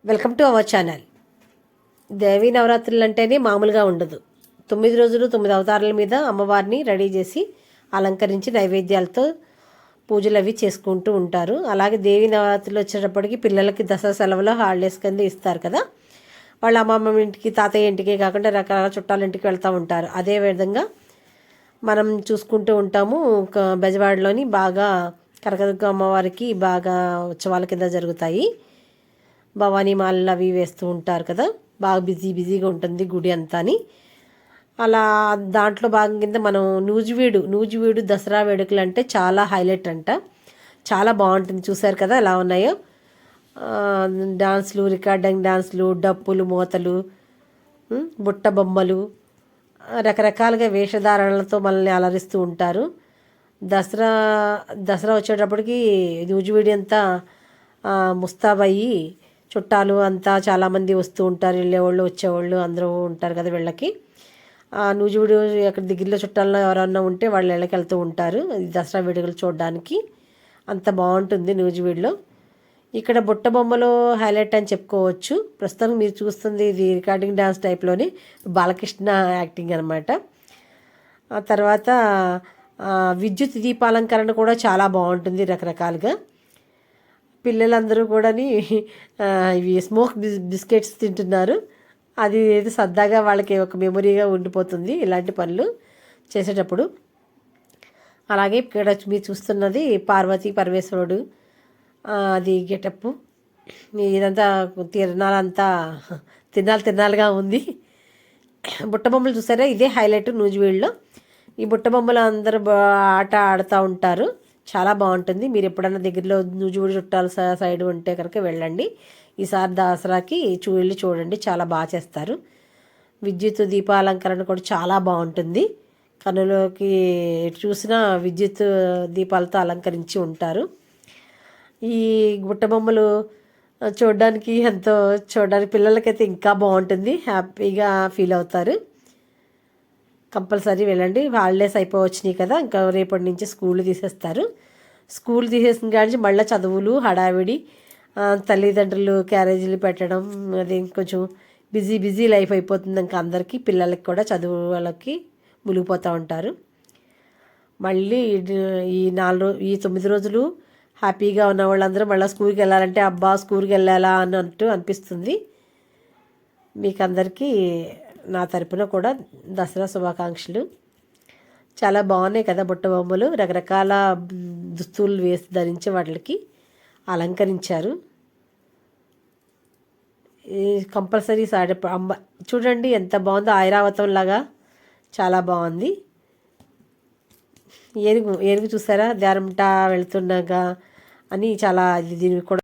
Welcome to our channel. Devi నవరాత్రులు అంటేనే మామూలుగా ఉండదు. 9 రోజులు 9 అవతారాల మీద అమ్మవారిని రెడీ చేసి అలంకరించి నైవేద్యాలతో పూజలు అవి చేసుకుంటూ ఉంటారు. అలాగే దేవీ నవరాత్రులు వచ్చేటప్పటికి పిల్లలకి దసరా సెలవులో హాలిడేస్ కింద ఇస్తారు కదా, వాళ్ళ అమ్మమ్మ ఇంటికి తాతయ్య ఇంటికి కాకుండా రకరకాల చుట్టాల ఇంటికి వెళ్తూ ఉంటారు. అదే విధంగా మనం చూసుకుంటూ ఉంటాము. బెజవాడలోని బాగా కనకదుర్గ అమ్మవారికి బాగా ఉత్సవాల కింద జరుగుతాయి. భవానీ మాలలు అవి వేస్తూ ఉంటారు కదా, బాగా బిజీగా ఉంటుంది గుడి అంతాని. అలా దాంట్లో భాగం కింద మనం నూజివీడు దసరా వేడుకలు అంటే చాలా హైలైట్ అంట. చాలా బాగుంటుంది. చూశారు కదా ఎలా ఉన్నాయో డాన్స్లు, రికార్డింగ్ డాన్స్లు, డప్పులు, మూతలు, బుట్ట బొమ్మలు, రకరకాలుగా వేషధారణలతో మనల్ని అలరిస్తూ ఉంటారు. దసరా వచ్చేటప్పటికి నూజివీడి అంతా ముస్తాబయ్యి చుట్టాలు అంతా చాలామంది వస్తూ ఉంటారు. వెళ్ళేవాళ్ళు వచ్చేవాళ్ళు అందరూ ఉంటారు కదా వీళ్ళకి. నూజివీడు అక్కడ దగ్గరలో చుట్టాల్లో ఎవరన్నా ఉంటే వాళ్ళ ఇళ్ళకి వెళ్తూ ఉంటారు దసరా వేడుకలు చూడడానికి. అంత బాగుంటుంది నూజివీడులో. ఇక్కడ బుట్ట బొమ్మలో హైలైట్ అని చెప్పుకోవచ్చు. ప్రస్తుతం మీరు చూస్తుంది ఇది రికార్డింగ్ డ్యాన్స్ టైప్లోని బాలకృష్ణ యాక్టింగ్ అనమాట. ఆ తర్వాత విద్యుత్ దీపాలంకరణ కూడా చాలా బాగుంటుంది రకరకాలుగా. పిల్లలందరూ కూడా ఇవి స్మోక్ బిస్కెట్స్ తింటున్నారు. అది ఏది సరదాగా వాళ్ళకి ఒక మెమొరీగా ఉండిపోతుంది ఇలాంటి పనులు చేసేటప్పుడు. అలాగే ఇక్కడ మీరు చూస్తున్నది పార్వతీ పరమేశ్వరుడు, అది గెటప్పు. ఇదంతా తిరణాలంతా తిరణాలుగా ఉంది. బుట్ట బొమ్మలు చూసారా, ఇదే హైలైట్ నూజివీడులో. ఈ బుట్ట బొమ్మలు అందరూ ఆట ఆడుతూ ఉంటారు. చాలా బాగుంటుంది. మీరు ఎప్పుడన్నా దగ్గరలో నూజివీడు చుట్టాల సైడ్ ఉంటే కనుక వెళ్ళండి. ఈసారి దసరాకి వెళ్ళి చూడండి, చాలా బాగా చేస్తారు. విద్యుత్ దీపాలంకరణ కూడా చాలా బాగుంటుంది. కనులోకి చూసినా విద్యుత్ దీపాలతో అలంకరించి ఉంటారు. ఈ బుట్ట బొమ్మలు చూడడానికి పిల్లలకైతే ఇంకా బాగుంటుంది, హ్యాపీగా ఫీల్ అవుతారు. కంపల్సరీ వెళ్ళండి. హాలిడేస్ అయిపోవచ్చినాయి కదా, ఇంకా రేపటి నుంచి స్కూల్ తీసేస్తారు. స్కూల్ తీసేసిన కాడి మళ్ళీ చదువులు హడావిడి, తల్లిదండ్రులు క్యారేజీలు పెట్టడం, అది కొంచెం బిజీ లైఫ్ అయిపోతుంది. ఇంకా అందరికీ పిల్లలకి కూడా చదువు వాళ్ళకి మునిగిపోతూ ఉంటారు. మళ్ళీ ఈ 9 రోజులు హ్యాపీగా ఉన్న వాళ్ళందరూ మళ్ళీ స్కూల్కి వెళ్ళాలంటే అబ్బా స్కూల్కి వెళ్ళాలా అన్నట్టు అనిపిస్తుంది. మీకు అందరికీ నా తరపున కూడా దసరా శుభాకాంక్షలు. చాలా బాగున్నాయి కదా బుట్ట బొమ్మలు. రకరకాల దుస్తులు వేసి ధరించి వాటికి అలంకరించారు. కంపల్సరీ సాడి అమ్మ చూడండి ఎంత బాగుందో, ఐరావతం లాగా చాలా బాగుంది. ఏనుగు చూసారా, దారంటా వెళ్తున్నాగా అని చాలా దీనికి కూడా